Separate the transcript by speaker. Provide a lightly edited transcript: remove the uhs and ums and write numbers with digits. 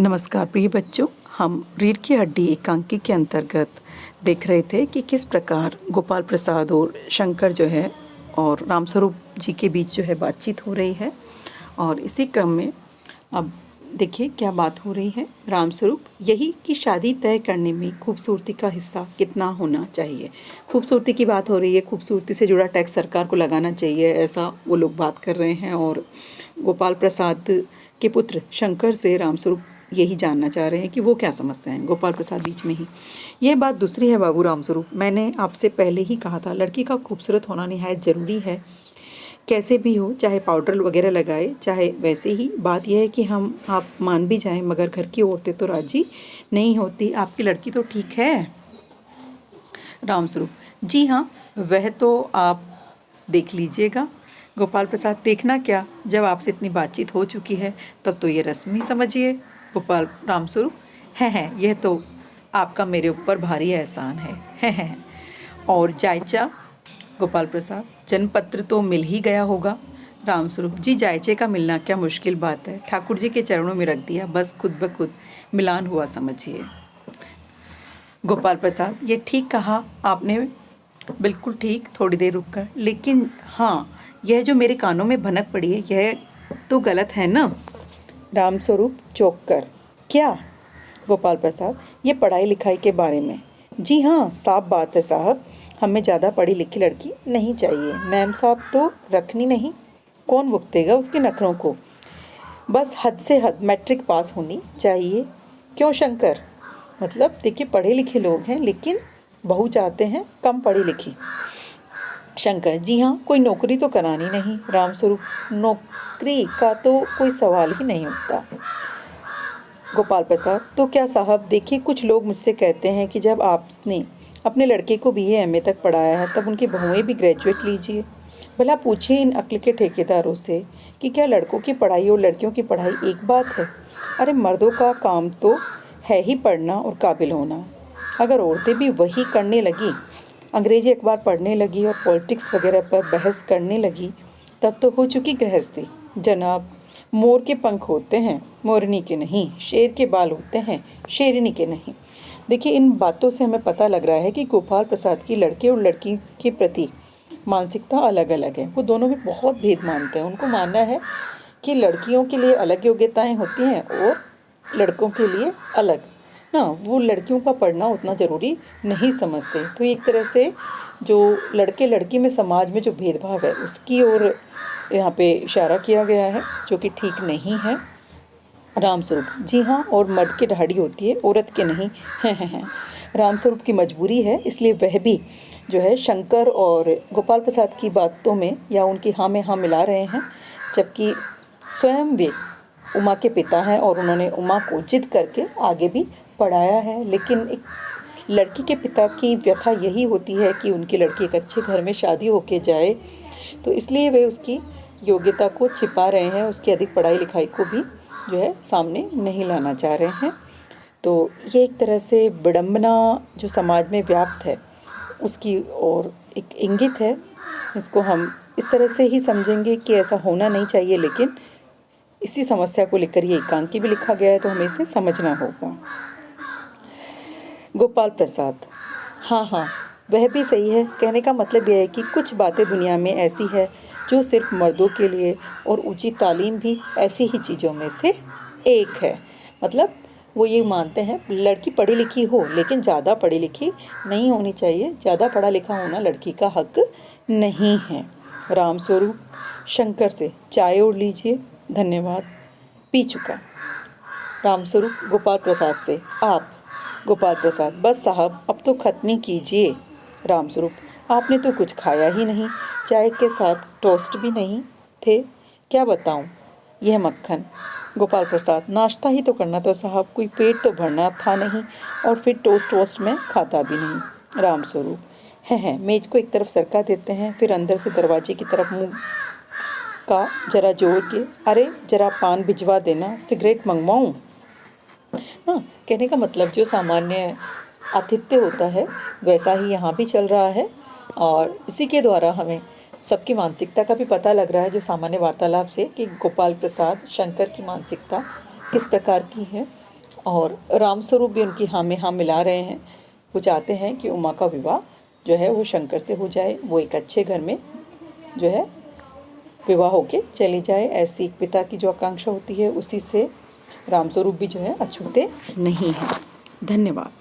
Speaker 1: नमस्कार प्रिय बच्चों। हम रीढ़ की हड्डी एकांकी के अंतर्गत देख रहे थे कि किस प्रकार गोपाल प्रसाद और शंकर जो है और रामस्वरूप जी के बीच जो है बातचीत हो रही है। और इसी क्रम में अब देखिए क्या बात हो रही है। रामस्वरूप यही कि शादी तय करने में खूबसूरती का हिस्सा कितना होना चाहिए। खूबसूरती की बात हो रही है, खूबसूरती से जुड़ा टैक्स सरकार को लगाना चाहिए, ऐसा वो लोग बात कर रहे हैं। और गोपाल प्रसाद के पुत्र शंकर से रामस्वरूप यही जानना चाह रहे हैं कि वो क्या समझते हैं। गोपाल प्रसाद बीच में ही यह बात दूसरी है। बाबू रामस्वरूप, मैंने आपसे पहले ही कहा था लड़की का खूबसूरत होना निहायत ज़रूरी है। कैसे भी हो, चाहे पाउडर वगैरह लगाए चाहे वैसे ही। बात यह है कि हम आप मान भी जाएं, मगर घर की औरतें तो राजी नहीं होती। आपकी लड़की तो ठीक है। रामस्वरूप, जी हाँ, वह तो आप देख लीजिएगा। गोपाल प्रसाद, देखना क्या, जब आपसे इतनी बातचीत हो चुकी है तब तो ये रस्मी समझिए। गोपाल रामस्वरूप, है यह तो आपका मेरे ऊपर भारी एहसान है। और जायचा। गोपाल प्रसाद, जनपत्र तो मिल ही गया होगा। रामस्वरूप, जी जायचे का मिलना क्या मुश्किल बात है, ठाकुर जी के चरणों में रख दिया, बस खुद ब खुद मिलान हुआ समझिए। गोपाल प्रसाद, ये ठीक कहा आपने, बिल्कुल ठीक। थोड़ी देर रुक कर, लेकिन हाँ, यह जो मेरे कानों में भनक पड़ी है यह तो गलत है ना। रामस्वरूप चौंक कर, क्या? गोपाल प्रसाद, ये पढ़ाई लिखाई के बारे में। जी हाँ, साफ बात है साहब, हमें ज़्यादा पढ़ी लिखी लड़की नहीं चाहिए। मैम साहब तो रखनी नहीं, कौन भुगतेगा उसके नखरों को। बस हद से हद मैट्रिक पास होनी चाहिए। क्यों शंकर? मतलब देखिए, पढ़े लिखे लोग हैं लेकिन बहू चाहते हैं कम पढ़ी लिखी। शंकर, जी हाँ, कोई नौकरी तो करानी नहीं। रामस्वरूप, नौकरी का तो कोई सवाल ही नहीं उठता। गोपाल प्रसाद, तो क्या साहब, देखिए कुछ लोग मुझसे कहते हैं कि जब आपने अपने लड़के को BA MA तक पढ़ाया है तब उनकी बहुएं भी ग्रेजुएट लीजिए। भला पूछिए इन अक्ल के ठेकेदारों से कि क्या लड़कों की पढ़ाई और लड़कियों की पढ़ाई एक बात है। अरे मर्दों का काम तो है ही पढ़ना और काबिल होना। अगर औरतें भी वही करने लगी, अंग्रेजी अखबार पढ़ने लगी और पॉलिटिक्स वगैरह पर बहस करने लगी, तब तो हो चुकी गृहस्थी। जनाब, मोर के पंख होते हैं, मोरनी के नहीं। शेर के बाल होते हैं, शेरनी के नहीं। देखिए, इन बातों से हमें पता लग रहा है कि गोपाल प्रसाद की लड़के और लड़की के प्रति मानसिकता अलग अलग है। वो दोनों में बहुत भेद मानते हैं। उनको मानना है कि लड़कियों के लिए अलग योग्यताएं होती हैं और लड़कों के लिए अलग ना। वो लड़कियों का पढ़ना उतना ज़रूरी नहीं समझते। तो एक तरह से जो लड़के लड़की में समाज में जो भेदभाव है उसकी ओर यहाँ पे इशारा किया गया है, जो कि ठीक नहीं है। रामस्वरूप, जी हाँ, और मर्द की दाढ़ी होती है, औरत के नहीं। हैं। रामस्वरूप की मजबूरी है, इसलिए वह भी जो है शंकर और गोपाल प्रसाद की बातों में या उनकी हाँ में हाँ मिला रहे हैं, जबकि स्वयं वे उमा के पिता हैं और उन्होंने उमा को जिद करके आगे भी पढ़ाया है। लेकिन एक लड़की के पिता की व्यथा यही होती है कि उनकी लड़की एक अच्छे घर में शादी होके जाए, तो इसलिए वे उसकी योग्यता को छिपा रहे हैं, उसकी अधिक पढ़ाई लिखाई को भी जो है सामने नहीं लाना चाह रहे हैं। तो ये एक तरह से विडंबना जो समाज में व्याप्त है उसकी ओर एक इंगित है। इसको हम इस तरह से ही समझेंगे कि ऐसा होना नहीं चाहिए, लेकिन इसी समस्या को लेकर ये एकांकी भी लिखा गया है, तो हमें इसे समझना होगा। गोपाल प्रसाद, हाँ, वह भी सही है। कहने का मतलब यह है कि कुछ बातें दुनिया में ऐसी है जो सिर्फ मर्दों के लिए, और ऊंची तालीम भी ऐसी ही चीज़ों में से एक है। मतलब वो ये मानते हैं लड़की पढ़ी लिखी हो लेकिन ज़्यादा पढ़ी लिखी नहीं होनी चाहिए। ज़्यादा पढ़ा लिखा होना लड़की का हक नहीं है। रामस्वरूप शंकर से, चाय और लीजिए, धन्यवाद, पी चुका। रामस्वरूप गोपाल प्रसाद से, आप? गोपाल प्रसाद, बस साहब अब तो खत्म कीजिए। रामस्वरूप, आपने तो कुछ खाया ही नहीं, चाय के साथ टोस्ट भी नहीं थे। क्या बताऊं, यह मक्खन। गोपाल प्रसाद, नाश्ता ही तो करना था साहब, कोई पेट तो भरना था नहीं, और फिर टोस्ट वोस्ट में खाता भी नहीं। रामस्वरूप, है मेज को एक तरफ सरका देते हैं, फिर अंदर से दरवाजे की तरफ मुंह का जरा जोड़ के, अरे जरा पान भिजवा देना, सिगरेट मंगवाऊं। हाँ, कहने का मतलब जो सामान्य आतिथ्य होता है वैसा ही यहाँ भी चल रहा है, और इसी के द्वारा हमें सबकी मानसिकता का भी पता लग रहा है, जो सामान्य वार्तालाप से, कि गोपाल प्रसाद शंकर की मानसिकता किस प्रकार की है। और रामस्वरूप भी उनकी हाँ में हाँ मिला रहे हैं। वो चाहते हैं कि उमा का विवाह जो है वो शंकर से हो जाए, वो एक अच्छे घर में जो है विवाह होके चली जाए। ऐसी एक पिता की जो आकांक्षा होती है, उसी से रामस्वरूप भी जो है अछूते नहीं हैं। धन्यवाद।